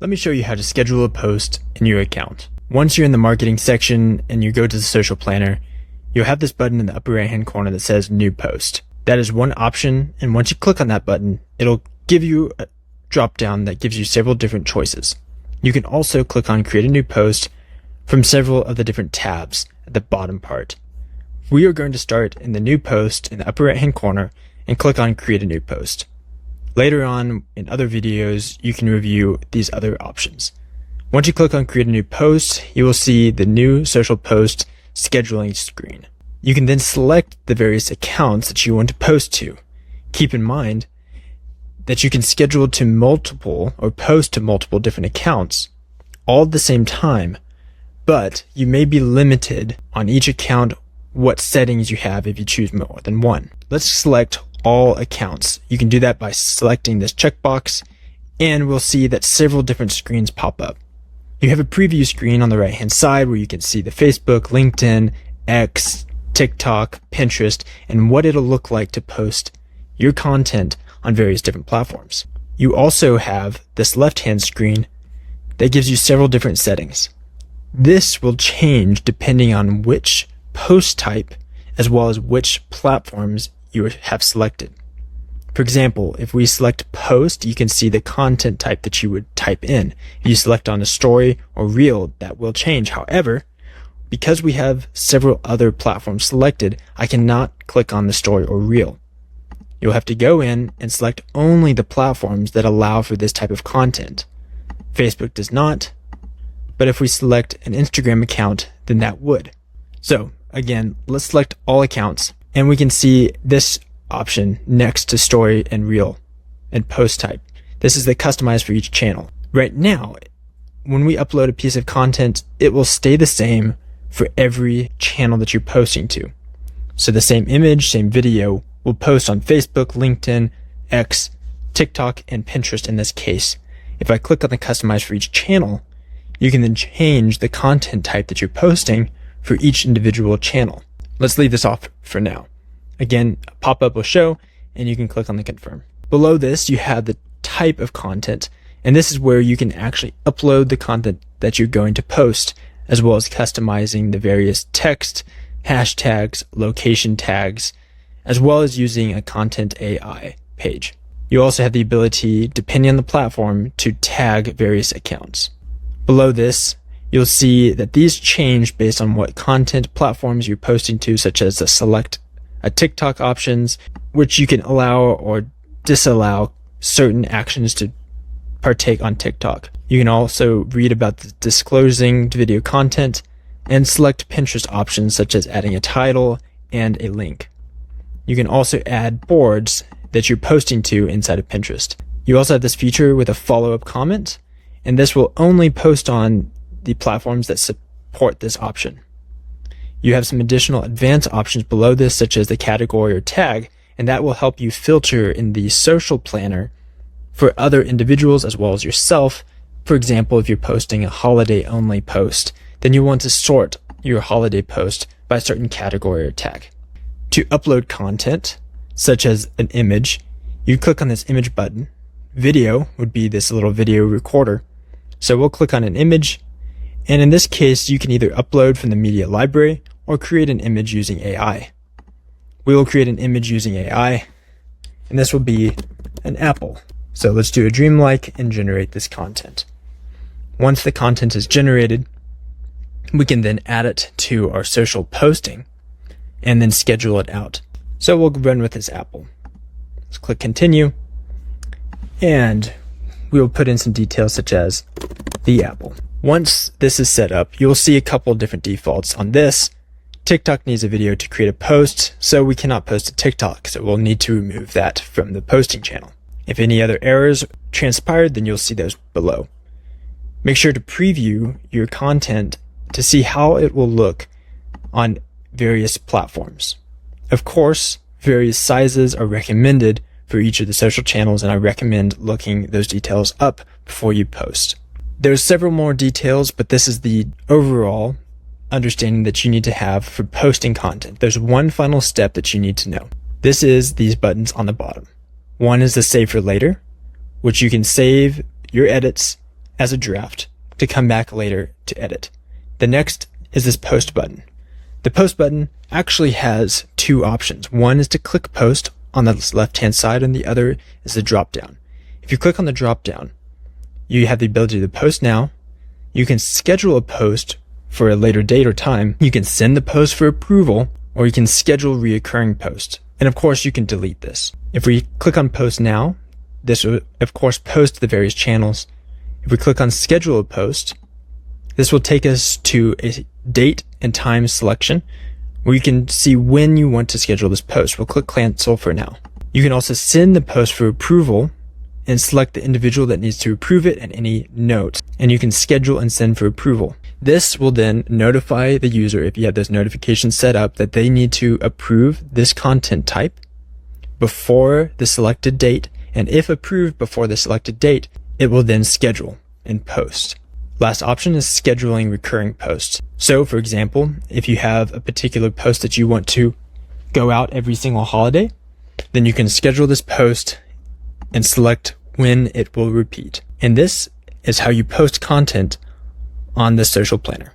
Let me show you how to schedule a post in your account. Once you're in the marketing section and you go to the social planner, you'll have this button in the upper right hand corner that says new post. That is one option, and once you click on that button, it'll give you a drop down that gives you several different choices. You can also click on create a new post from several of the different tabs at the bottom part. We are going to start in the new post in the upper right hand corner and click on create a new post. Later on in other videos, you can review these other options. Once you click on create a new post, you will see the new social post scheduling screen. You can then select the various accounts that you want to post to. Keep in mind that you can schedule to multiple or post to multiple different accounts all at the same time, but you may be limited on each account what settings you have if you choose more than one. Let's select all accounts. You can do that by selecting this checkbox, and we'll see that several different screens pop up. You have a preview screen on the right hand side where you can see the Facebook, LinkedIn, X, TikTok, Pinterest, and what it'll look like to post your content on various different platforms. You also have this left-hand screen that gives you several different settings. This will change depending on which post type as well as which platforms you have selected. For example, if we select post, you can see the content type that you would type in. If you select on a story or reel, that will change. However, because we have several other platforms selected, I cannot click on the story or reel. You'll have to go in and select only the platforms that allow for this type of content. Facebook does not, but if we select an Instagram account, then that would. So again, let's select all accounts, and we can see this option next to story and reel and post type. This is the customized for each channel. Right now, when we upload a piece of content, it will stay the same for every channel that you're posting to. So the same image, same video will post on Facebook, LinkedIn, X, TikTok, and Pinterest in this case. If I click on the customize for each channel, you can then change the content type that you're posting for each individual channel. Let's leave this off for now. Again, a pop-up will show, and you can click on the confirm. Below this, you have the type of content, and this is where you can actually upload the content that you're going to post, as well as customizing the various text, hashtags, location tags, as well as using a content AI page. You also have the ability, depending on the platform, to tag various accounts. Below this, you'll see that these change based on what content platforms you're posting to, such as the select a TikTok options, which you can allow or disallow certain actions to partake on TikTok. You can also read about the disclosing video content and select Pinterest options such as adding a title and a link. You can also add boards that you're posting to inside of Pinterest. You also have this feature with a follow-up comment, and this will only post on the platforms that support this option. You have some additional advanced options below this, such as the category or tag, and that will help you filter in the social planner for other individuals as well as yourself. For example, if you're posting a holiday only post, then you want to sort your holiday post by a certain category or tag. To upload content, such as an image, you click on this image button. Video would be this little video recorder. So we'll click on an image, and in this case, you can either upload from the media library or create an image using AI. We will create an image using AI, and this will be an apple. So let's do a dreamlike and generate this content. Once the content is generated, we can then add it to our social posting and then schedule it out. So we'll run with this apple. Let's click continue, and we will put in some details such as the apple. Once this is set up, you'll see a couple of different defaults on this. TikTok needs a video to create a post, so we cannot post to TikTok, so we'll need to remove that from the posting channel. If any other errors transpired, then you'll see those below. Make sure to preview your content to see how it will look on various platforms. Of course, various sizes are recommended for each of the social channels, and I recommend looking those details up before you post. There's several more details, but this is the overall understanding that you need to have for posting content. There's one final step that you need to know. This is these buttons on the bottom. One is the save for later, which you can save your edits as a draft to come back later to edit. The next is this post button. The post button actually has two options. One is to click post on the left-hand side, and the other is the drop down. If you click on the drop down, you have the ability to post now. You can schedule a post for a later date or time. You can send the post for approval, or you can schedule reoccurring posts. And of course, you can delete this. If we click on post now, this will of course post to the various channels. If we click on schedule a post, this will take us to a date and time selection where you can see when you want to schedule this post. We'll click cancel for now. You can also send the post for approval and select the individual that needs to approve it and any notes. And you can schedule and send for approval. This will then notify the user, if you have those notifications set up, that they need to approve this content type before the selected date. And if approved before the selected date, it will then schedule and post. Last option is scheduling recurring posts. So for example, if you have a particular post that you want to go out every single holiday, then you can schedule this post and select when it will repeat. And this is how you post content on the social planner.